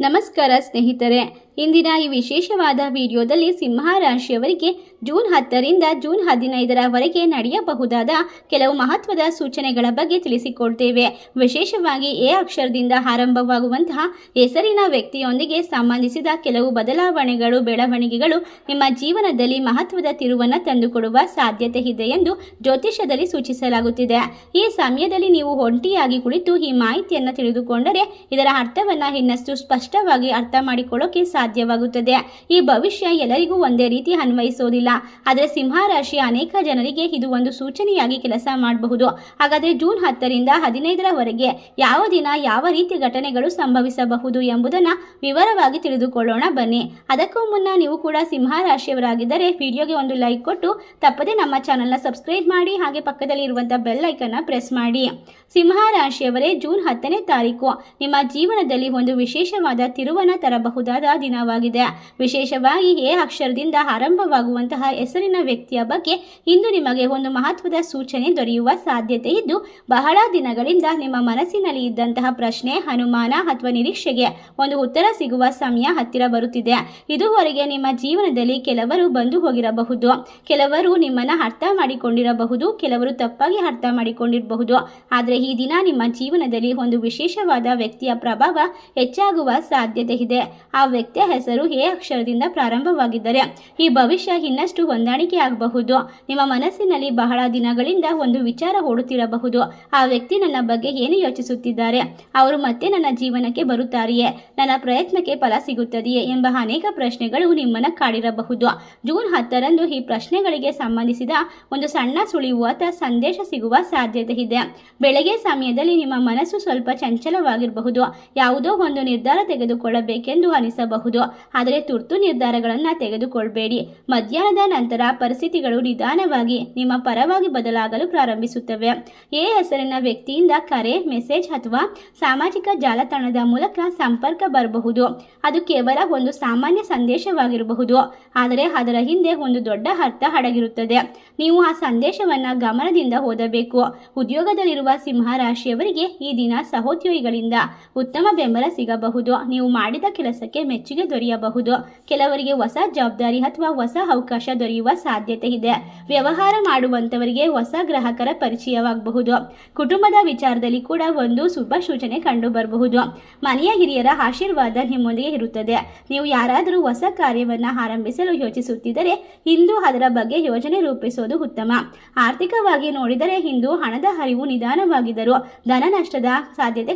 ನಮಸ್ಕಾರ ಸ್ನೇಹಿತರೆ, ಇಂದಿನ ಈ ವಿಶೇಷವಾದ ವಿಡಿಯೋದಲ್ಲಿ ಸಿಂಹ ರಾಶಿಯವರಿಗೆ ಜೂನ್ 10ರಿಂದ ಜೂನ್ 15ರವರೆಗೆ ನಡೆಯಬಹುದಾದ ಕೆಲವು ಮಹತ್ವದ ಸೂಚನೆಗಳ ಬಗ್ಗೆ ತಿಳಿಸಿಕೊಳ್ತೇವೆ. ವಿಶೇಷವಾಗಿ ಎ ಅಕ್ಷರದಿಂದ ಆರಂಭವಾಗುವಂತಹ ಹೆಸರಿನ ವ್ಯಕ್ತಿಯೊಂದಿಗೆ ಸಂಬಂಧಿಸಿದ ಕೆಲವು ಬದಲಾವಣೆಗಳು, ಬೆಳವಣಿಗೆಗಳು ನಿಮ್ಮ ಜೀವನದಲ್ಲಿ ಮಹತ್ವದ ತಿರುವನ್ನು ತಂದುಕೊಡುವ ಸಾಧ್ಯತೆ ಇದೆ ಎಂದು ಜ್ಯೋತಿಷ್ಯದಲ್ಲಿ ಸೂಚಿಸಲಾಗುತ್ತಿದೆ. ಈ ಸಮಯದಲ್ಲಿ ನೀವು ಒಂಟಿಯಾಗಿ ಕುಳಿತು ಈ ಮಾಹಿತಿಯನ್ನು ತಿಳಿದುಕೊಂಡರೆ ಇದರ ಅರ್ಥವನ್ನು ಇನ್ನಷ್ಟು ಸ್ಪಷ್ಟವಾಗಿ ಅರ್ಥ ಮಾಡಿಕೊಳ್ಳೋಕೆ ಸಾಧ್ಯವಾಗುತ್ತದೆ. ಈ ಭವಿಷ್ಯ ಎಲ್ಲರಿಗೂ ಒಂದೇ ರೀತಿ ಅನ್ವಯಿಸೋದಿಲ್ಲ, ಆದರೆ ಸಿಂಹ ರಾಶಿಯ ಅನೇಕ ಜನರಿಗೆ ಇದು ಒಂದು ಸೂಚನೆಯಾಗಿ ಕೆಲಸ ಮಾಡಬಹುದು. ಹಾಗಾದರೆ ಜೂನ್ 10ರಿಂದ 15ರವರೆಗೆ ಯಾವ ದಿನ ಯಾವ ರೀತಿ ಘಟನೆಗಳು ಸಂಭವಿಸಬಹುದು ಎಂಬುದನ್ನು ವಿವರವಾಗಿ ತಿಳಿದುಕೊಳ್ಳೋಣ ಬನ್ನಿ. ಅದಕ್ಕೂ ಮುನ್ನ ನೀವು ಕೂಡ ಸಿಂಹ ರಾಶಿಯವರಾಗಿದ್ದರೆ ವಿಡಿಯೋಗೆ ಒಂದು ಲೈಕ್ ಕೊಟ್ಟು ತಪ್ಪದೆ ನಮ್ಮ ಚಾನಲ್ನ ಸಬ್ಸ್ಕ್ರೈಬ್ ಮಾಡಿ, ಹಾಗೆ ಪಕ್ಕದಲ್ಲಿ ಇರುವಂಥ ಬೆಲ್ ಐಕನ್ನ ಪ್ರೆಸ್ ಮಾಡಿ. ಸಿಂಹ ರಾಶಿಯವರೇ, ಜೂನ್ 10ನೇ ತಾರೀಕು ನಿಮ್ಮ ಜೀವನದಲ್ಲಿ ಒಂದು ವಿಶೇಷವಾದ ತಿರುವನ್ನು ತರಬಹುದಾದ ದಿನವಾಗಿದೆ. ವಿಶೇಷವಾಗಿ ಎ ಅಕ್ಷರದಿಂದ ಆರಂಭವಾಗುವಂತಹ ಹೆಸರಿನ ವ್ಯಕ್ತಿಯ ಬಗ್ಗೆ ಇಂದು ನಿಮಗೆ ಒಂದು ಮಹತ್ವದ ಸೂಚನೆ ದೊರೆಯುವ ಸಾಧ್ಯತೆ ಇದ್ದು, ಬಹಳ ದಿನಗಳಿಂದ ನಿಮ್ಮ ಮನಸ್ಸಿನಲ್ಲಿ ಇದ್ದಂತಹ ಪ್ರಶ್ನೆ, ಅನುಮಾನ ಅಥವಾ ನಿರೀಕ್ಷೆಗೆ ಒಂದು ಉತ್ತರ ಸಿಗುವ ಸಮಯ ಹತ್ತಿರ ಬರುತ್ತಿದೆ. ಇದುವರೆಗೆ ನಿಮ್ಮ ಜೀವನದಲ್ಲಿ ಕೆಲವರು ಬಂದು ಹೋಗಿರಬಹುದು, ಕೆಲವರು ನಿಮ್ಮನ್ನು ಅರ್ಥ ಮಾಡಿಕೊಂಡಿರಬಹುದು, ಕೆಲವರು ತಪ್ಪಾಗಿ ಅರ್ಥ ಮಾಡಿಕೊಂಡಿರಬಹುದು. ಆದರೆ ಈ ದಿನ ನಿಮ್ಮ ಜೀವನದಲ್ಲಿ ಒಂದು ವಿಶೇಷವಾದ ವ್ಯಕ್ತಿಯ ಪ್ರಭಾವ ಹೆಚ್ಚಾಗುವ ಸಾಧ್ಯತೆ ಇದೆ. ಆ ವ್ಯಕ್ತಿಯ ಹೆಸರು ಎ ಅಕ್ಷರದಿಂದ ಪ್ರಾರಂಭವಾಗಿದ್ದರೆ ಈ ಭವಿಷ್ಯ ಇನ್ನಷ್ಟು ಹೊಂದಾಣಿಕೆ ಆಗಬಹುದು. ನಿಮ್ಮ ಮನಸ್ಸಿನಲ್ಲಿ ಬಹಳ ದಿನಗಳಿಂದ ಒಂದು ವಿಚಾರ ಓಡುತ್ತಿರಬಹುದು. ಆ ವ್ಯಕ್ತಿ ನನ್ನ ಬಗ್ಗೆ ಏನು ಯೋಚಿಸುತ್ತಿದ್ದಾರೆ, ಅವರು ಮತ್ತೆ ನನ್ನ ಜೀವನಕ್ಕೆ ಬರುತ್ತಾರೆಯೇ, ನನ್ನ ಪ್ರಯತ್ನಕ್ಕೆ ಫಲ ಸಿಗುತ್ತದೆಯೇ ಎಂಬ ಅನೇಕ ಪ್ರಶ್ನೆಗಳು ನಿಮ್ಮನ್ನು ಕಾಡಿರಬಹುದು. ಜೂನ್ 10ರಂದು ಈ ಪ್ರಶ್ನೆಗಳಿಗೆ ಸಂಬಂಧಿಸಿದ ಒಂದು ಸಣ್ಣ ಸುಳಿವು ಅಥವಾ ಸಂದೇಶ ಸಿಗುವ ಸಾಧ್ಯತೆ ಇದೆ. ಬೆಳಗ್ಗೆ ಸಮಯದಲ್ಲಿ ನಿಮ್ಮ ಮನಸ್ಸು ಸ್ವಲ್ಪ ಚಂಚಲವಾಗಿರಬಹುದು, ಯಾವುದೋ ಒಂದು ನಿರ್ಧಾರ ತೆಗೆದುಕೊಳ್ಳಬೇಕೆಂದು ಅನಿಸಬಹುದು, ಆದರೆ ತುರ್ತು ನಿರ್ಧಾರಗಳನ್ನು ತೆಗೆದುಕೊಳ್ಳಬೇಡಿ. ಮಧ್ಯಾಹ್ನದ ನಂತರ ಪರಿಸ್ಥಿತಿಗಳು ನಿಧಾನವಾಗಿ ನಿಮ್ಮ ಪರವಾಗಿ ಬದಲಾಗಲು ಪ್ರಾರಂಭಿಸುತ್ತವೆ. ಎ ಹೆಸರಿನ ವ್ಯಕ್ತಿಯಿಂದ ಕರೆ, ಮೆಸೇಜ್ ಅಥವಾ ಸಾಮಾಜಿಕ ಜಾಲತಾಣದ ಮೂಲಕ ಸಂಪರ್ಕ ಬರಬಹುದು. ಅದು ಕೇವಲ ಒಂದು ಸಾಮಾನ್ಯ ಸಂದೇಶವಾಗಿರಬಹುದು, ಆದರೆ ಅದರ ಹಿಂದೆ ಒಂದು ದೊಡ್ಡ ಅರ್ಥ ಅಡಗಿರುತ್ತದೆ. ನೀವು ಆ ಸಂದೇಶವನ್ನು ಗಮನದಿಂದ ಓದಬೇಕು. ಉದ್ಯೋಗದಲ್ಲಿರುವ ಸಿಂಹ ರಾಶಿಯವರಿಗೆ ಈ ದಿನ ಸಹೋದ್ಯೋಗಿಗಳಿಂದ ಉತ್ತಮ ಬೆಂಬಲ ಸಿಗಬಹುದು. ನೀವು ಮಾಡಿದ ಕೆಲಸಕ್ಕೆ ಮೆಚ್ಚುಗೆ ದೊರೆಯಬಹುದು. ಕೆಲವರಿಗೆ ಹೊಸ ಜವಾಬ್ದಾರಿ ಅಥವಾ ಹೊಸ ಅವಕಾಶ ದೊರೆಯುವ ಸಾಧ್ಯತೆ ಇದೆ. ವ್ಯವಹಾರ ಮಾಡುವಂತವರಿಗೆ ಹೊಸ ಗ್ರಾಹಕರ ಪರಿಚಯವಾಗಬಹುದು. ಕುಟುಂಬದ ವಿಚಾರದಲ್ಲಿ ಕೂಡ ಒಂದು ಶುಭ ಸೂಚನೆ ಕಂಡು ಬರಬಹುದು. ಮನೆಯ ಹಿರಿಯರ ಆಶೀರ್ವಾದ ನಿಮ್ಮೊಂದಿಗೆ ಇರುತ್ತದೆ. ನೀವು ಯಾರಾದರೂ ಹೊಸ ಕಾರ್ಯವನ್ನು ಆರಂಭಿಸಲು ಯೋಚಿಸುತ್ತಿದ್ದರೆ ಇಂದು ಅದರ ಬಗ್ಗೆ ಯೋಜನೆ ರೂಪಿಸುವುದು ಉತ್ತಮ. ಆರ್ಥಿಕವಾಗಿ ನೋಡಿದರೆ ಇಂದು ಹಣದ ಹರಿವು ನಿಧಾನವಾಗಿದ್ದರೂ ಧನ ನಷ್ಟದ ಸಾಧ್ಯತೆ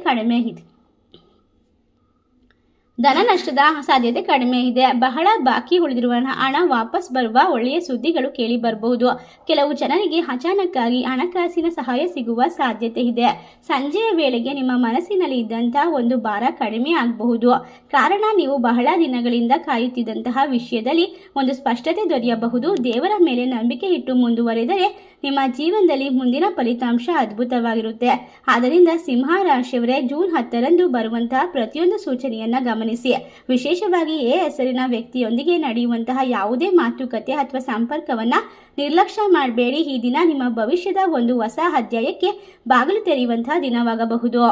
ಕಡಿಮೆ ಇದೆ. ಬಹಳ ಬಾಕಿ ಉಳಿದಿರುವ ಹಣ ವಾಪಸ್ ಬರುವ ಒಳ್ಳೆಯ ಸುದ್ದಿಗಳು ಕೇಳಿ ಬರಬಹುದು. ಕೆಲವು ಜನರಿಗೆ ಅಚಾನಕ್ಕಾಗಿ ಹಣಕಾಸಿನ ಸಹಾಯ ಸಿಗುವ ಸಾಧ್ಯತೆ ಇದೆ. ಸಂಜೆಯ ವೇಳೆಗೆ ನಿಮ್ಮ ಮನಸ್ಸಿನಲ್ಲಿ ಇದ್ದಂತಹ ಒಂದು ಭಾರ ಕಡಿಮೆ ಆಗಬಹುದು. ಕಾರಣ ನೀವು ಬಹಳ ದಿನಗಳಿಂದ ಕಾಯುತ್ತಿದ್ದಂತಹ ವಿಷಯದಲ್ಲಿ ಒಂದು ಸ್ಪಷ್ಟತೆ ದೊರೆಯಬಹುದು. ದೇವರ ಮೇಲೆ ನಂಬಿಕೆ ಇಟ್ಟು ಮುಂದುವರೆದರೆ ನಿಮ್ಮ ಜೀವನದಲ್ಲಿ ಮುಂದಿನ ಫಲಿತಾಂಶ ಅದ್ಭುತವಾಗಿರುತ್ತೆ. ಆದ್ದರಿಂದ ಸಿಂಹ ರಾಶಿಯವರೇ, ಜೂನ್ 10ರಂದು ಬರುವಂತಹ ಪ್ರತಿಯೊಂದು ಸೂಚನೆಯನ್ನು ಗಮನಿಸಿ. ವಿಶೇಷವಾಗಿ ಎ ಹೆಸರಿನ ವ್ಯಕ್ತಿಯೊಂದಿಗೆ ನಡೆಯುವಂತಹ ಯಾವುದೇ ಮಾತುಕತೆ ಅಥವಾ ಸಂಪರ್ಕವನ್ನು ನಿರ್ಲಕ್ಷ್ಯ ಮಾಡಬೇಡಿ. ಈ ದಿನ ನಿಮ್ಮ ಭವಿಷ್ಯದ ಒಂದು ಹೊಸ ಅಧ್ಯಾಯಕ್ಕೆ ಬಾಗಿಲು ತೆರೆಯುವಂತಹ ದಿನವಾಗಬಹುದು.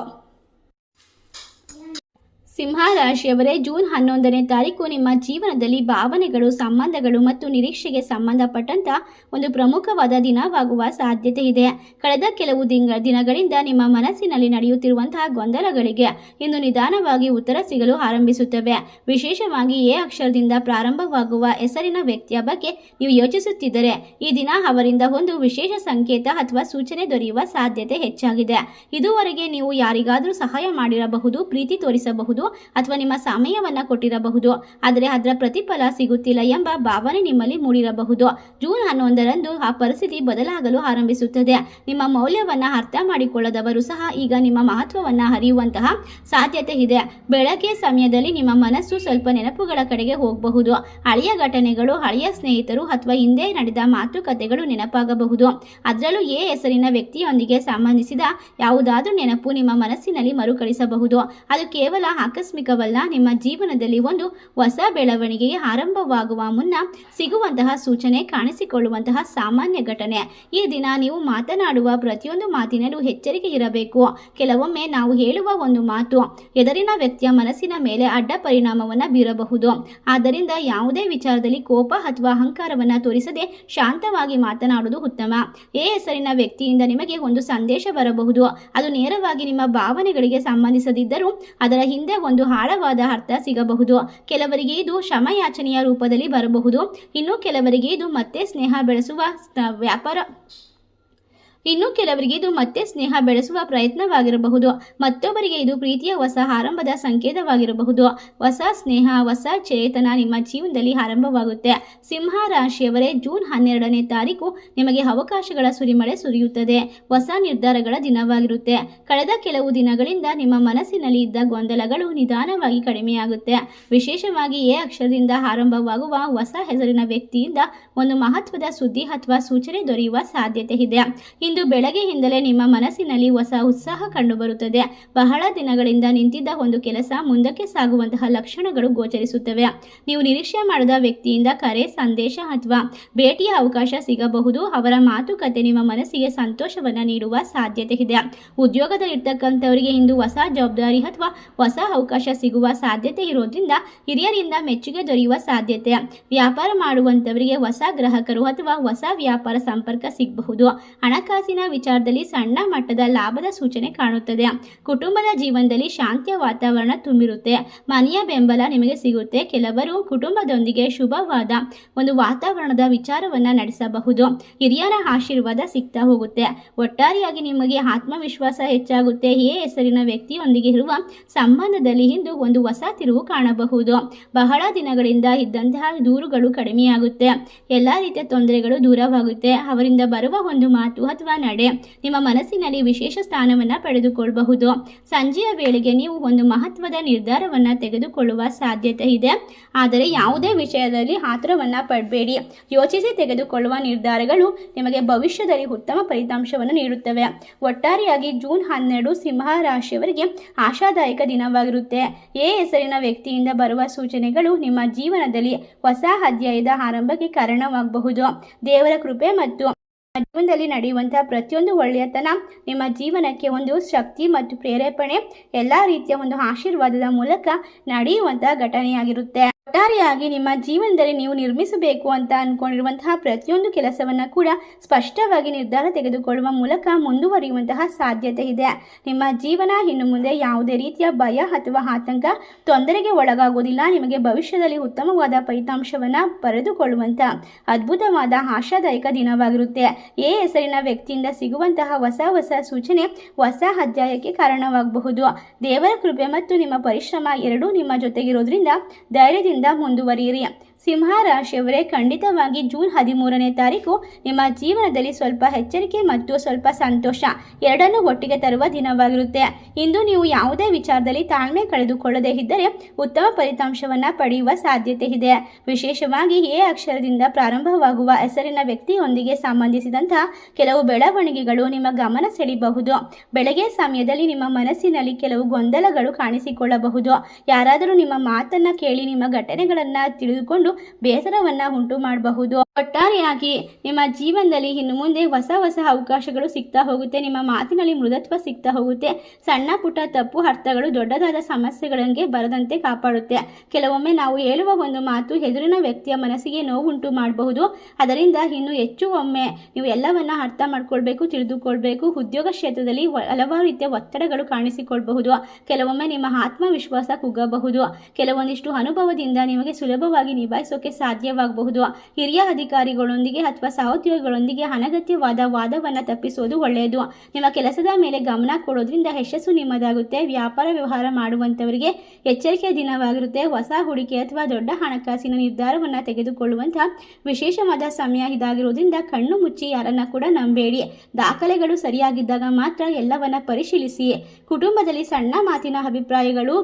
ಸಿಂಹ ರಾಶಿಯವರೇ, ಜೂನ್ 11ನೇ ತಾರೀಕು ನಿಮ್ಮ ಜೀವನದಲ್ಲಿ ಭಾವನೆಗಳು, ಸಂಬಂಧಗಳು ಮತ್ತು ನಿರೀಕ್ಷೆಗೆ ಸಂಬಂಧಪಟ್ಟಂತ ಒಂದು ಪ್ರಮುಖವಾದ ದಿನವಾಗುವ ಸಾಧ್ಯತೆ ಇದೆ. ಕಳೆದ ಕೆಲವು ದಿನಗಳಿಂದ ನಿಮ್ಮ ಮನಸ್ಸಿನಲ್ಲಿ ನಡೆಯುತ್ತಿರುವಂತಹ ಗೊಂದಲಗಳಿಗೆ ಇಂದು ನಿಧಾನವಾಗಿ ಉತ್ತರ ಸಿಗಲು ಆರಂಭಿಸುತ್ತವೆ. ವಿಶೇಷವಾಗಿ ಎ ಅಕ್ಷರದಿಂದ ಪ್ರಾರಂಭವಾಗುವ ಹೆಸರಿನ ವ್ಯಕ್ತಿಯ ಬಗ್ಗೆ ನೀವು ಯೋಚಿಸುತ್ತಿದ್ದರೆ ಈ ದಿನ ಅವರಿಂದ ಒಂದು ವಿಶೇಷ ಸಂಕೇತ ಅಥವಾ ಸೂಚನೆ ದೊರೆಯುವ ಸಾಧ್ಯತೆ ಹೆಚ್ಚಾಗಿದೆ. ಇದುವರೆಗೆ ನೀವು ಯಾರಿಗಾದರೂ ಸಹಾಯ ಮಾಡಿರಬಹುದು, ಪ್ರೀತಿ ತೋರಿಸಬಹುದು ಅಥವಾ ನಿಮ್ಮ ಸಮಯವನ್ನು ಕೊಟ್ಟಿರಬಹುದು, ಆದರೆ ಅದರ ಪ್ರತಿಫಲ ಸಿಗುತ್ತಿಲ್ಲ ಎಂಬ ಭಾವನೆ ನಿಮ್ಮಲ್ಲಿ ಮೂಡಿರಬಹುದು. ಜೂನ್ 11ರಂದು ಆ ಪರಿಸ್ಥಿತಿ ಬದಲಾಗಲು ಆರಂಭಿಸುತ್ತದೆ. ನಿಮ್ಮ ಮೌಲ್ಯವನ್ನು ಅರ್ಥ ಮಾಡಿಕೊಳ್ಳದವರು ಸಹ ಈಗ ನಿಮ್ಮ ಮಹತ್ವವನ್ನು ಅರಿಯುವಂತಹ ಸಾಧ್ಯತೆ ಇದೆ. ಬೆಳಗ್ಗೆ ಸಮಯದಲ್ಲಿ ನಿಮ್ಮ ಮನಸ್ಸು ಸ್ವಲ್ಪ ನೆನಪುಗಳ ಕಡೆಗೆ ಹೋಗಬಹುದು. ಹಳೆಯ ಘಟನೆಗಳು, ಹಳೆಯ ಸ್ನೇಹಿತರು ಅಥವಾ ಹಿಂದೆ ನಡೆದ ಮಾತುಕತೆಗಳು ನೆನಪಾಗಬಹುದು. ಅದರಲ್ಲೂ ಎ ಹೆಸರಿನ ವ್ಯಕ್ತಿಯೊಂದಿಗೆ ಸಂಬಂಧಿಸಿದ ಯಾವುದಾದ್ರೂ ನೆನಪು ನಿಮ್ಮ ಮನಸ್ಸಿನಲ್ಲಿ ಮರುಕಳಿಸಬಹುದು. ಅದು ಕೇವಲ ಆಕಸ್ಮಿಕವಲ್ಲ. ನಿಮ್ಮ ಜೀವನದಲ್ಲಿ ಒಂದು ಹೊಸ ಬೆಳವಣಿಗೆಗೆ ಆರಂಭವಾಗುವ ಮುನ್ನ ಸಿಗುವಂತಹ ಸೂಚನೆ, ಕಾಣಿಸಿಕೊಳ್ಳುವಂತಹ ಸಾಮಾನ್ಯ ಘಟನೆ. ಈ ದಿನ ನೀವು ಮಾತನಾಡುವ ಪ್ರತಿಯೊಂದು ಮಾತಿನಲ್ಲೂ ಎಚ್ಚರಿಕೆ ಇರಬೇಕು. ಕೆಲವೊಮ್ಮೆ ನಾವು ಹೇಳುವ ಒಂದು ಮಾತು ಎದುರಿನ ವ್ಯಕ್ತಿಯ ಮನಸ್ಸಿನ ಮೇಲೆ ಅಡ್ಡ ಪರಿಣಾಮವನ್ನು ಬೀರಬಹುದು. ಆದ್ದರಿಂದ ಯಾವುದೇ ವಿಚಾರದಲ್ಲಿ ಕೋಪ ಅಥವಾ ಅಹಂಕಾರವನ್ನು ತೋರಿಸದೆ ಶಾಂತವಾಗಿ ಮಾತನಾಡುವುದು ಉತ್ತಮ. ಎ ಹೆಸರಿನ ವ್ಯಕ್ತಿಯಿಂದ ನಿಮಗೆ ಒಂದು ಸಂದೇಶ ಬರಬಹುದು. ಅದು ನೇರವಾಗಿ ನಿಮ್ಮ ಭಾವನೆಗಳಿಗೆ ಸಂಬಂಧಿಸದಿದ್ದರೂ ಅದರ ಹಿಂದೆ ಒಂದು ಆಳವಾದ ಅರ್ಥ ಸಿಗಬಹುದು. ಕೆಲವರಿಗೆ ಇದು ಕ್ಷಮೆಯಾಚನೆಯ ರೂಪದಲ್ಲಿ ಬರಬಹುದು. ಇನ್ನು ಕೆಲವರಿಗೆ ಇದು ಮತ್ತೆ ಸ್ನೇಹ ಬೆಳೆಸುವ ಪ್ರಯತ್ನವಾಗಿರಬಹುದು. ಮತ್ತೊಬ್ಬರಿಗೆ ಇದು ಪ್ರೀತಿಯ ಹೊಸ ಆರಂಭದ ಸಂಕೇತವಾಗಿರಬಹುದು. ಹೊಸ ಸ್ನೇಹ, ಹೊಸ ಚೇತನ ನಿಮ್ಮ ಜೀವನದಲ್ಲಿ ಆರಂಭವಾಗುತ್ತೆ. ಸಿಂಹ ರಾಶಿಯವರೇ, ಜೂನ್ 12ನೇ ತಾರೀಕು ನಿಮಗೆ ಅವಕಾಶಗಳ ಸುರಿಮಳೆ ಸುರಿಯುತ್ತದೆ. ಹೊಸ ನಿರ್ಧಾರಗಳ ದಿನವಾಗಿರುತ್ತೆ. ಕಳೆದ ಕೆಲವು ದಿನಗಳಿಂದ ನಿಮ್ಮ ಮನಸ್ಸಿನಲ್ಲಿ ಇದ್ದ ಗೊಂದಲಗಳು ನಿಧಾನವಾಗಿ ಕಡಿಮೆಯಾಗುತ್ತೆ. ವಿಶೇಷವಾಗಿ ಎ ಅಕ್ಷರದಿಂದ ಆರಂಭವಾಗುವ ಹೊಸ ಹೆಸರಿನ ವ್ಯಕ್ತಿಯಿಂದ ಒಂದು ಮಹತ್ವದ ಸುದ್ದಿ ಅಥವಾ ಸೂಚನೆ ದೊರೆಯುವ ಸಾಧ್ಯತೆ ಇದೆ. ಇಂದು ಬೆಳಗ್ಗೆಯಿಂದಲೇ ನಿಮ್ಮ ಮನಸ್ಸಿನಲ್ಲಿ ಹೊಸ ಉತ್ಸಾಹ ಕಂಡುಬರುತ್ತದೆ. ಬಹಳ ದಿನಗಳಿಂದ ನಿಂತಿದ್ದ ಒಂದು ಕೆಲಸ ಮುಂದಕ್ಕೆ ಸಾಗುವಂತಹ ಲಕ್ಷಣಗಳು ಗೋಚರಿಸುತ್ತವೆ. ನೀವು ನಿರೀಕ್ಷೆ ಮಾಡದ ವ್ಯಕ್ತಿಯಿಂದ ಕರೆ, ಸಂದೇಶ ಅಥವಾ ಭೇಟಿಯ ಅವಕಾಶ ಸಿಗಬಹುದು. ಅವರ ಮಾತುಕತೆ ನಿಮ್ಮ ಮನಸ್ಸಿಗೆ ಸಂತೋಷವನ್ನು ನೀಡುವ ಸಾಧ್ಯತೆ ಇದೆ. ಉದ್ಯೋಗದಲ್ಲಿರ್ತಕ್ಕಂಥವರಿಗೆ ಇಂದು ಹೊಸ ಜವಾಬ್ದಾರಿ ಅಥವಾ ಹೊಸ ಅವಕಾಶ ಸಿಗುವ ಸಾಧ್ಯತೆ ಇರೋದ್ರಿಂದ ಹಿರಿಯರಿಂದ ಮೆಚ್ಚುಗೆ ದೊರೆಯುವ ಸಾಧ್ಯತೆ. ವ್ಯಾಪಾರ ಮಾಡುವಂಥವರಿಗೆ ಹೊಸ ಗ್ರಾಹಕರು ಅಥವಾ ಹೊಸ ವ್ಯಾಪಾರ ಸಂಪರ್ಕ ಸಿಗಬಹುದು. ಹಣಕಾಸಿನ ವಿಚಾರದಲ್ಲಿ ಸಣ್ಣ ಮಟ್ಟದ ಲಾಭದ ಸೂಚನೆ ಕಾಣುತ್ತದೆ. ಕುಟುಂಬದ ಜೀವನದಲ್ಲಿ ಶಾಂತಿಯ ವಾತಾವರಣ ತುಂಬಿರುತ್ತೆ. ಮನೆಯ ಬೆಂಬಲ ನಿಮಗೆ ಸಿಗುತ್ತೆ. ಕೆಲವರು ಕುಟುಂಬದೊಂದಿಗೆ ಶುಭವಾದ ಒಂದು ವಾತಾವರಣದ ವಿಚಾರವನ್ನು ನಡೆಸಬಹುದು. ಹಿರಿಯರ ಆಶೀರ್ವಾದ ಸಿಗ್ತಾ ಹೋಗುತ್ತೆ. ಒಟ್ಟಾರೆಯಾಗಿ ನಿಮಗೆ ಆತ್ಮವಿಶ್ವಾಸ ಹೆಚ್ಚಾಗುತ್ತೆ. ಎ ಹೆಸರಿನ ವ್ಯಕ್ತಿಯೊಂದಿಗೆ ಇರುವ ಸಂಬಂಧದಲ್ಲಿ ಇಂದು ಒಂದು ಹೊಸ ತಿರುವು ಕಾಣಬಹುದು. ಬಹಳ ದಿನಗಳಿಂದ ಇದ್ದಂತಹ ದೂರುಗಳು ಕಡಿಮೆಯಾಗುತ್ತೆ. ಎಲ್ಲ ರೀತಿಯ ತೊಂದರೆಗಳು ದೂರವಾಗುತ್ತೆ. ಅವರಿಂದ ಬರುವ ಒಂದು ಮಾತು ಅಥವಾ ನಡೆ ನಿಮ್ಮ ಮನಸ್ಸಿನಲ್ಲಿ ವಿಶೇಷ ಸ್ಥಾನವನ್ನು ಪಡೆದುಕೊಳ್ಳಬಹುದು. ಸಂಜೆಯ ವೇಳೆಗೆ ನೀವು ಒಂದು ಮಹತ್ವದ ನಿರ್ಧಾರವನ್ನು ತೆಗೆದುಕೊಳ್ಳುವ ಸಾಧ್ಯತೆ ಇದೆ. ಆದರೆ ಯಾವುದೇ ವಿಷಯದಲ್ಲಿ ಆತುರವನ್ನು ಪಡಬೇಡಿ. ಯೋಚಿಸಿ ತೆಗೆದುಕೊಳ್ಳುವ ನಿರ್ಧಾರಗಳು ನಿಮಗೆ ಭವಿಷ್ಯದಲ್ಲಿ ಉತ್ತಮ ಫಲಿತಾಂಶವನ್ನು ನೀಡುತ್ತವೆ. ಒಟ್ಟಾರೆಯಾಗಿ ಜೂನ್ 12 ಸಿಂಹ ರಾಶಿಯವರಿಗೆ ಆಶಾದಾಯಕ ದಿನವಾಗಿರುತ್ತೆ. ಎ ಹೆಸರಿನ ವ್ಯಕ್ತಿಯಿಂದ ಬರುವ ಸೂಚನೆಗಳು ನಿಮ್ಮ ಜೀವನದಲ್ಲಿ ಹೊಸ ಅಧ್ಯಾಯದ ಆರಂಭಕ್ಕೆ ಕಾರಣವಾಗಬಹುದು. ದೇವರ ಕೃಪೆ ಮತ್ತು ಜೀವನದಲ್ಲಿ ನಡೆಯುವಂತಹ ಪ್ರತಿಯೊಂದು ಒಳ್ಳೆಯತನ ನಿಮ್ಮ ಜೀವನಕ್ಕೆ ಒಂದು ಶಕ್ತಿ ಮತ್ತು ಪ್ರೇರೇಪಣೆ, ಎಲ್ಲ ರೀತಿಯ ಒಂದು ಆಶೀರ್ವಾದದ ಮೂಲಕ ನಡೆಯುವಂತಹ ಘಟನೆಯಾಗಿರುತ್ತೆ. ಒಟ್ಟಾರೆಯಾಗಿ ನಿಮ್ಮ ಜೀವನದಲ್ಲಿ ನೀವು ನಿರ್ಮಿಸಬೇಕು ಅಂತ ಅಂದ್ಕೊಂಡಿರುವಂತಹ ಪ್ರತಿಯೊಂದು ಕೆಲಸವನ್ನು ಕೂಡ ಸ್ಪಷ್ಟವಾಗಿ ನಿರ್ಧಾರ ತೆಗೆದುಕೊಳ್ಳುವ ಮೂಲಕ ಮುಂದುವರಿಯುವಂತಹ ಸಾಧ್ಯತೆ ಇದೆ. ನಿಮ್ಮ ಜೀವನ ಇನ್ನು ಮುಂದೆ ಯಾವುದೇ ರೀತಿಯ ಭಯ ಅಥವಾ ಆತಂಕ, ತೊಂದರೆಗೆ ಒಳಗಾಗುವುದಿಲ್ಲ. ನಿಮಗೆ ಭವಿಷ್ಯದಲ್ಲಿ ಉತ್ತಮವಾದ ಫಲಿತಾಂಶವನ್ನು ಪಡೆದುಕೊಳ್ಳುವಂಥ ಅದ್ಭುತವಾದ ಆಶಾದಾಯಕ ದಿನವಾಗಿರುತ್ತೆ. ಎ ಹೆಸರಿನ ವ್ಯಕ್ತಿಯಿಂದ ಸಿಗುವಂತಹ ಹೊಸ ಸೂಚನೆ ಹೊಸ ಅಧ್ಯಾಯಕ್ಕೆ ಕಾರಣವಾಗಬಹುದು. ದೇವರ ಕೃಪೆ ಮತ್ತು ನಿಮ್ಮ ಪರಿಶ್ರಮ ಎರಡೂ ನಿಮ್ಮ ಜೊತೆಗಿರೋದ್ರಿಂದ ಧೈರ್ಯದಿಂದ ಮುಂದುವರಿಯಿರಿ. ಸಿಂಹ ರಾಶಿಯವರೇ, ಖಂಡಿತವಾಗಿ ಜೂನ್ 13ನೇ ತಾರೀಕು ನಿಮ್ಮ ಜೀವನದಲ್ಲಿ ಸ್ವಲ್ಪ ಎಚ್ಚರಿಕೆ ಮತ್ತು ಸ್ವಲ್ಪ ಸಂತೋಷ ಎರಡನ್ನೂ ಒಟ್ಟಿಗೆ ತರುವ ದಿನವಾಗಿರುತ್ತೆ. ಇಂದು ನೀವು ಯಾವುದೇ ವಿಚಾರದಲ್ಲಿ ತಾಳ್ಮೆ ಕಳೆದುಕೊಳ್ಳದೇ ಇದ್ದರೆ ಉತ್ತಮ ಫಲಿತಾಂಶವನ್ನು ಪಡೆಯುವ ಸಾಧ್ಯತೆ ಇದೆ. ವಿಶೇಷವಾಗಿ ಎ ಅಕ್ಷರದಿಂದ ಪ್ರಾರಂಭವಾಗುವ ಹೆಸರಿನ ವ್ಯಕ್ತಿಯೊಂದಿಗೆ ಸಂಬಂಧಿಸಿದಂತಹ ಕೆಲವು ಬೆಳವಣಿಗೆಗಳು ನಿಮ್ಮ ಗಮನ ಸೆಳೆಯಬಹುದು. ಬೆಳಗ್ಗೆ ಸಮಯದಲ್ಲಿ ನಿಮ್ಮ ಮನಸ್ಸಿನಲ್ಲಿ ಕೆಲವು ಗೊಂದಲಗಳು ಕಾಣಿಸಿಕೊಳ್ಳಬಹುದು. ಯಾರಾದರೂ ನಿಮ್ಮ ಮಾತನ್ನು ಕೇಳಿ ನಿಮ್ಮ ಘಟನೆಗಳನ್ನು ತಿಳಿದುಕೊಂಡು ಬೇಸರವನ್ನು ಉಂಟು ಮಾಡಬಹುದು. ಒಟ್ಟಾರೆಯಾಗಿ ನಿಮ್ಮ ಜೀವನದಲ್ಲಿ ಇನ್ನು ಮುಂದೆ ಹೊಸ ಅವಕಾಶಗಳು ಸಿಗ್ತಾ ಹೋಗುತ್ತೆ. ನಿಮ್ಮ ಮಾತಿನಲ್ಲಿ ಮೃದುತ್ವ ಸಿಗ್ತಾ ಹೋಗುತ್ತೆ. ಸಣ್ಣ ಪುಟ್ಟ ತಪ್ಪು ಅರ್ಥಗಳು ದೊಡ್ಡದಾದ ಸಮಸ್ಯೆಗಳಿಗೆ ಬರದಂತೆ ಕಾಪಾಡುತ್ತೆ. ಕೆಲವೊಮ್ಮೆ ನಾವು ಹೇಳುವ ಒಂದು ಮಾತು ಎದುರಿನ ವ್ಯಕ್ತಿಯ ಮನಸ್ಸಿಗೆ ನೋವುಂಟು ಮಾಡಬಹುದು. ಅದರಿಂದ ಇನ್ನು ಹೆಚ್ಚು ಒಮ್ಮೆ ನೀವು ಎಲ್ಲವನ್ನ ಅರ್ಥ ಮಾಡ್ಕೊಳ್ಬೇಕು, ತಿಳಿದುಕೊಳ್ಬೇಕು. ಉದ್ಯೋಗ ಕ್ಷೇತ್ರದಲ್ಲಿ ಹಲವಾರು ರೀತಿಯ ಒತ್ತಡಗಳು ಕಾಣಿಸಿಕೊಳ್ಳಬಹುದು. ಕೆಲವೊಮ್ಮೆ ನಿಮ್ಮ ಆತ್ಮವಿಶ್ವಾಸ ಕುಗ್ಗಬಹುದು. ಕೆಲವೊಂದಿಷ್ಟು ಅನುಭವದಿಂದ ನಿಮಗೆ ಸುಲಭವಾಗಿ ನಿಭಾಯಿಸೋಕೆ ಸಾಧ್ಯವಾಗಬಹುದು. ಹಿರಿಯ ಅಧಿಕಾರಿಗಳೊಂದಿಗೆ ಅಥವಾ ಸಹೋದ್ಯೋಗಿಗಳೊಂದಿಗೆ ಅನಗತ್ಯವಾದ ವಾದವನ್ನು ತಪ್ಪಿಸೋದು ಒಳ್ಳೆಯದು. ನಿಮ್ಮ ಕೆಲಸದ ಮೇಲೆ ಗಮನ ಕೊಡೋದ್ರಿಂದ ಯಶಸ್ಸು ನಿಮ್ಮದಾಗುತ್ತೆ. ವ್ಯಾಪಾರ ವ್ಯವಹಾರ ಮಾಡುವಂಥವರಿಗೆ ಎಚ್ಚರಿಕೆಯ ದಿನವಾಗಿರುತ್ತೆ. ಹೊಸ ಹೂಡಿಕೆ ಅಥವಾ ದೊಡ್ಡ ಹಣಕಾಸಿನ ನಿರ್ಧಾರವನ್ನು ತೆಗೆದುಕೊಳ್ಳುವಂತಹ ವಿಶೇಷವಾದ ಸಮಯ ಇದಾಗಿರೋದ್ರಿಂದ ಕಣ್ಣು ಮುಚ್ಚಿ ಯಾರನ್ನ ಕೂಡ ನಂಬೇಡಿ. ದಾಖಲೆಗಳು ಸರಿಯಾಗಿದ್ದಾಗ ಮಾತ್ರ ಎಲ್ಲವನ್ನ ಪರಿಶೀಲಿಸಿ. ಕುಟುಂಬದಲ್ಲಿ ಸಣ್ಣ ಮಾತಿನ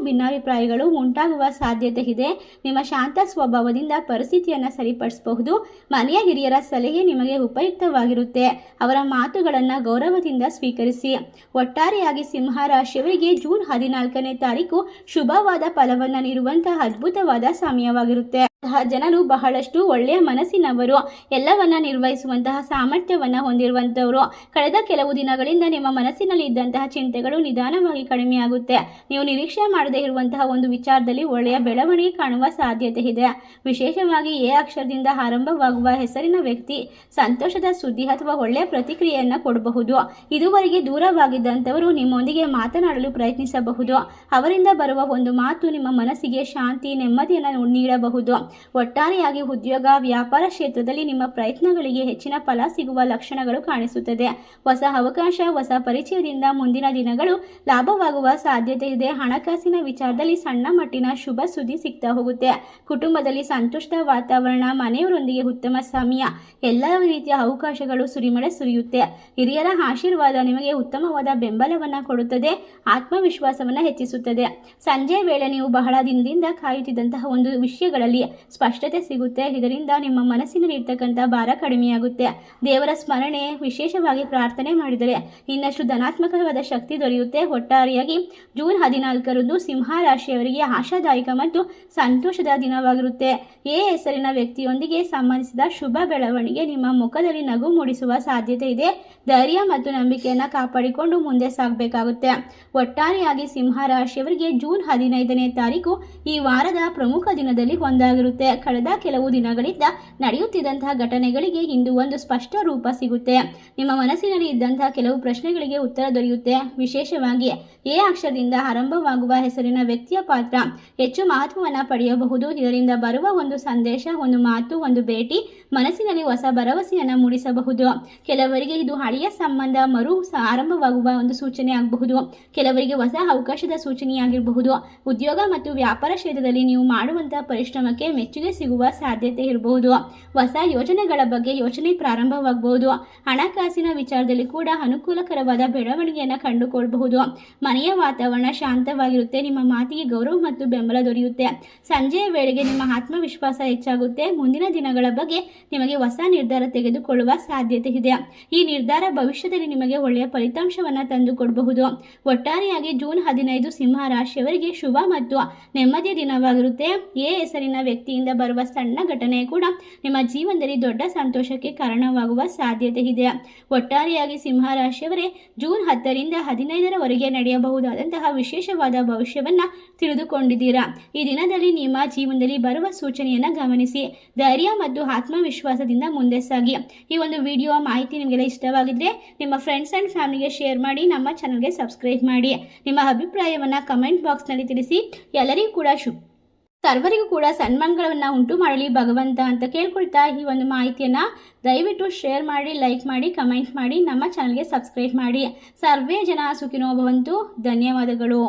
ಭಿನ್ನಾಭಿಪ್ರಾಯಗಳು ಉಂಟಾಗುವ ಸಾಧ್ಯತೆ ಇದೆ. ನಿಮ್ಮ ಶಾಂತ ಸ್ವಭಾವದಿಂದ ಪರಿಸ್ಥಿತಿಯನ್ನು ಸರಿಪಡಿಸಬಹುದು. ಮನೆಯ ಹಿರಿಯರ ಸಲಹೆ ನಿಮಗೆ ಉಪಯುಕ್ತವಾಗಿರುತ್ತೆ. ಅವರ ಮಾತುಗಳನ್ನು ಗೌರವದಿಂದ ಸ್ವೀಕರಿಸಿ. ಒಟ್ಟಾರೆಯಾಗಿ ಸಿಂಹ ರಾಶಿಯವರಿಗೆ ಜೂನ್ 14ನೇ ತಾರೀಕು ಶುಭವಾದ ಫಲವನ್ನು ನೀಡುವಂತಹ ಅದ್ಭುತವಾದ ಸಮಯವಾಗಿರುತ್ತೆ. ಜನರು ಬಹಳಷ್ಟು ಒಳ್ಳೆಯ ಮನಸ್ಸಿನವರು, ಎಲ್ಲವನ್ನ ನಿರ್ವಹಿಸುವಂತಹ ಸಾಮರ್ಥ್ಯವನ್ನು ಹೊಂದಿರುವಂಥವರು. ಕಳೆದ ಕೆಲವು ದಿನಗಳಿಂದ ನಿಮ್ಮ ಮನಸ್ಸಿನಲ್ಲಿ ಇದ್ದಂತಹ ಚಿಂತೆಗಳು ನಿಧಾನವಾಗಿ ಕಡಿಮೆಯಾಗುತ್ತೆ. ನೀವು ನಿರೀಕ್ಷೆ ಮಾಡದೇ ಇರುವಂತಹ ಒಂದು ವಿಚಾರದಲ್ಲಿ ಒಳ್ಳೆಯ ಬೆಳವಣಿಗೆ ಕಾಣುವ ಸಾಧ್ಯತೆ ಇದೆ. ವಿಶೇಷವಾಗಿ ಎ ಅಕ್ಷರದಿಂದ ಆರಂಭವಾಗುವ ಹೆಸರಿನ ವ್ಯಕ್ತಿ ಸಂತೋಷದ ಸುದ್ದಿ ಅಥವಾ ಒಳ್ಳೆಯ ಪ್ರತಿಕ್ರಿಯೆಯನ್ನು ಕೊಡಬಹುದು. ಇದುವರೆಗೆ ದೂರವಾಗಿದ್ದಂಥವರು ನಿಮ್ಮೊಂದಿಗೆ ಮಾತನಾಡಲು ಪ್ರಯತ್ನಿಸಬಹುದು. ಅವರಿಂದ ಬರುವ ಒಂದು ಮಾತು ನಿಮ್ಮ ಮನಸ್ಸಿಗೆ ಶಾಂತಿ, ನೆಮ್ಮದಿಯನ್ನು ನೀಡಬಹುದು. ಒಟ್ಟಾರೆಯಾಗಿ ಉದ್ಯೋಗ, ವ್ಯಾಪಾರ ಕ್ಷೇತ್ರದಲ್ಲಿ ನಿಮ್ಮ ಪ್ರಯತ್ನಗಳಿಗೆ ಹೆಚ್ಚಿನ ಫಲ ಸಿಗುವ ಲಕ್ಷಣಗಳು ಕಾಣಿಸುತ್ತದೆ. ಹೊಸ ಅವಕಾಶ, ಹೊಸ ಪರಿಚಯದಿಂದ ಮುಂದಿನ ದಿನಗಳು ಲಾಭವಾಗುವ ಸಾಧ್ಯತೆ ಇದೆ. ಹಣಕಾಸಿನ ವಿಚಾರದಲ್ಲಿ ಸಣ್ಣ ಮಟ್ಟಿನ ಶುಭ ಸುದ್ದಿ ಸಿಗ್ತಾ ಹೋಗುತ್ತೆ. ಕುಟುಂಬದಲ್ಲಿ ಸಂತೋಷದ ವಾತಾವರಣ, ಮನೆಯವರೊಂದಿಗೆ ಉತ್ತಮ ಸಮಯ, ಎಲ್ಲ ರೀತಿಯ ಅವಕಾಶಗಳು ಸುರಿಮಳೆ ಸುರಿಯುತ್ತೆ. ಹಿರಿಯರ ಆಶೀರ್ವಾದ ನಿಮಗೆ ಉತ್ತಮವಾದ ಬೆಂಬಲವನ್ನು ಕೊಡುತ್ತದೆ, ಆತ್ಮವಿಶ್ವಾಸವನ್ನು ಹೆಚ್ಚಿಸುತ್ತದೆ. ಸಂಜೆ ವೇಳೆ ನೀವು ಬಹಳ ದಿನದಿಂದ ಕಾಯುತ್ತಿದ್ದಂತಹ ಒಂದು ವಿಷಯಗಳಲ್ಲಿ ಸ್ಪಷ್ಟತೆ ಸಿಗುತ್ತೆ. ಇದರಿಂದ ನಿಮ್ಮ ಮನಸ್ಸಿನಲ್ಲಿ ಇರ್ತಕ್ಕಂಥ ಭಾರ ಕಡಿಮೆಯಾಗುತ್ತೆ. ದೇವರ ಸ್ಮರಣೆ, ವಿಶೇಷವಾಗಿ ಪ್ರಾರ್ಥನೆ ಮಾಡಿದರೆ ಇನ್ನಷ್ಟು ಧನಾತ್ಮಕವಾದ ಶಕ್ತಿ ದೊರೆಯುತ್ತೆ. ಒಟ್ಟಾರೆಯಾಗಿ ಜೂನ್ 14ರಂದು ಸಿಂಹ ರಾಶಿಯವರಿಗೆ ಆಶಾದಾಯಕ ಮತ್ತು ಸಂತೋಷದ ದಿನವಾಗಿರುತ್ತೆ. ಎ ಹೆಸರಿನ ವ್ಯಕ್ತಿಯೊಂದಿಗೆ ಸಂಬಂಧಿಸಿದ ಶುಭ ಬೆಳವಣಿಗೆ ನಿಮ್ಮ ಮುಖದಲ್ಲಿ ನಗು ಮೂಡಿಸುವ ಸಾಧ್ಯತೆ ಇದೆ. ಧೈರ್ಯ ಮತ್ತು ನಂಬಿಕೆಯನ್ನು ಕಾಪಾಡಿಕೊಂಡು ಮುಂದೆ ಸಾಗಬೇಕಾಗುತ್ತೆ. ಒಟ್ಟಾರೆಯಾಗಿ ಸಿಂಹ ರಾಶಿಯವರಿಗೆ ಜೂನ್ 15ನೇ ತಾರೀಕು ಈ ವಾರದ ಪ್ರಮುಖ ದಿನದಲ್ಲಿ ಒಂದಾಗಿರುತ್ತೆ. ಕಳೆದ ಕೆಲವು ದಿನಗಳಿಂದ ನಡೆಯುತ್ತಿದ್ದಂತಹ ಘಟನೆಗಳಿಗೆ ಇಂದು ಒಂದು ಸ್ಪಷ್ಟ ರೂಪ ಸಿಗುತ್ತೆ. ನಿಮ್ಮ ಮನಸ್ಸಿನಲ್ಲಿ ಇದ್ದಂತಹ ಕೆಲವು ಪ್ರಶ್ನೆಗಳಿಗೆ ಉತ್ತರ ದೊರೆಯುತ್ತೆ. ವಿಶೇಷವಾಗಿ ಎ ಅಕ್ಷರದಿಂದ ಆರಂಭವಾಗುವ ಹೆಸರಿನ ವ್ಯಕ್ತಿಯ ಪಾತ್ರ ಹೆಚ್ಚು ಮಹತ್ವವನ್ನು ಪಡೆಯಬಹುದು. ಇದರಿಂದ ಬರುವ ಒಂದು ಸಂದೇಶ, ಒಂದು ಮಾತು, ಒಂದು ಭೇಟಿ ಮನಸ್ಸಿನಲ್ಲಿ ಹೊಸ ಭರವಸೆಯನ್ನು ಮೂಡಿಸಬಹುದು. ಕೆಲವರಿಗೆ ಇದು ಹಳೆಯ ಸಂಬಂಧ ಆರಂಭವಾಗುವ ಒಂದು ಸೂಚನೆ ಆಗಬಹುದು. ಕೆಲವರಿಗೆ ಹೊಸ ಅವಕಾಶದ ಸೂಚನೆಯಾಗಿರಬಹುದು. ಉದ್ಯೋಗ ಮತ್ತು ವ್ಯಾಪಾರ ಕ್ಷೇತ್ರದಲ್ಲಿ ನೀವು ಮಾಡುವಂತಹ ಪರಿಶ್ರಮಕ್ಕೆ ಮೆಚ್ಚುಗೆ ಸಿಗುವ ಸಾಧ್ಯತೆ ಇರಬಹುದು. ಹೊಸ ಯೋಜನೆಗಳ ಬಗ್ಗೆ ಯೋಚನೆ ಪ್ರಾರಂಭವಾಗಬಹುದು. ಹಣಕಾಸಿನ ವಿಚಾರದಲ್ಲಿ ಕೂಡ ಅನುಕೂಲಕರವಾದ ಬೆಳವಣಿಗೆಯನ್ನು ಕಂಡುಕೊಳ್ಳಬಹುದು. ಮನೆಯ ವಾತಾವರಣ ಶಾಂತವಾಗಿರುತ್ತೆ. ನಿಮ್ಮ ಮಾತಿಗೆ ಗೌರವ ಮತ್ತು ಬೆಂಬಲ ದೊರೆಯುತ್ತೆ. ಸಂಜೆಯ ವೇಳೆಗೆ ನಿಮ್ಮ ಆತ್ಮವಿಶ್ವಾಸ ಹೆಚ್ಚಾಗುತ್ತೆ. ಮುಂದಿನ ದಿನಗಳ ಬಗ್ಗೆ ನಿಮಗೆ ಹೊಸ ನಿರ್ಧಾರ ತೆಗೆದುಕೊಳ್ಳುವ ಸಾಧ್ಯತೆ ಇದೆ. ಈ ನಿರ್ಧಾರ ಭವಿಷ್ಯದಲ್ಲಿ ನಿಮಗೆ ಒಳ್ಳೆಯ ಫಲಿತಾಂಶವನ್ನು ತಂದುಕೊಡಬಹುದು. ಒಟ್ಟಾರೆಯಾಗಿ ಜೂನ್ 15 ಸಿಂಹ ರಾಶಿಯವರಿಗೆ ಶುಭ ಮತ್ತು ನೆಮ್ಮದಿಯ ದಿನವಾಗಿರುತ್ತೆ. ಎ ಹೆಸರಿನ ವ್ಯಕ್ತಿಯಿಂದ ಬರುವ ಸಣ್ಣ ಘಟನೆ ಕೂಡ ನಿಮ್ಮ ಜೀವನದಲ್ಲಿ ದೊಡ್ಡ ಸಂತೋಷಕ್ಕೆ ಕಾರಣವಾಗುವ ಸಾಧ್ಯತೆ ಇದೆ. ಒಟ್ಟಾರೆಯಾಗಿ ಸಿಂಹ ರಾಶಿಯವರೇ ಜೂನ್ 10ರಿಂದ 15ರವರೆಗೆ ನಡೆಯಬಹುದಾದಂತಹ ವಿಶೇಷವಾದ ಭವಿಷ್ಯವನ್ನು ತಿಳಿದುಕೊಂಡಿದ್ದೀರಾ. ಈ ದಿನದಲ್ಲಿ ನಿಮ್ಮ ಜೀವನದಲ್ಲಿ ಬರುವ ಸೂಚನೆಯನ್ನು ಗಮನಿಸಿ ಧೈರ್ಯ ಮತ್ತು ಆತ್ಮವಿಶ್ವಾಸದಿಂದ ಮುಂದೆ ಸಾಗಿ. ಈ ಒಂದು ವಿಡಿಯೋ ಮಾಹಿತಿ ನಿಮಗೆಲ್ಲ ಇಷ್ಟವಾಗಿದ್ದರೆ ನಿಮ್ಮ ಫ್ರೆಂಡ್ಸ್ ಆ್ಯಂಡ್ ಫ್ಯಾಮಿಲಿಗೆ ಶೇರ್ ಮಾಡಿ, ನಮ್ಮ ಚಾನಲ್ಗೆ ಸಬ್ಸ್ಕ್ರೈಬ್ ಮಾಡಿ. ನಿಮ್ಮ ಅಭಿಪ್ರಾಯವನ್ನು ಕಮೆಂಟ್ ಬಾಕ್ಸ್ನಲ್ಲಿ ತಿಳಿಸಿ. ಎಲ್ಲರಿಗೂ ಕೂಡ ಸರ್ವರಿಗೂ ಕೂಡ ಸನ್ಮಾನಗಳನ್ನು ಉಂಟು ಮಾಡಲಿ ಭಗವಂತ ಅಂತ ಕೇಳ್ಕೊಳ್ತಾ ಈ ಒಂದು ಮಾಹಿತಿಯನ್ನು ದಯವಿಟ್ಟು ಶೇರ್ ಮಾಡಿ, ಲೈಕ್ ಮಾಡಿ, ಕಮೆಂಟ್ ಮಾಡಿ, ನಮ್ಮ ಚಾನಲ್ಗೆ ಸಬ್ಸ್ಕ್ರೈಬ್ ಮಾಡಿ. ಸರ್ವೇ ಜನ ಸುಖಿನೋ ಭವಂತು. ಧನ್ಯವಾದಗಳು.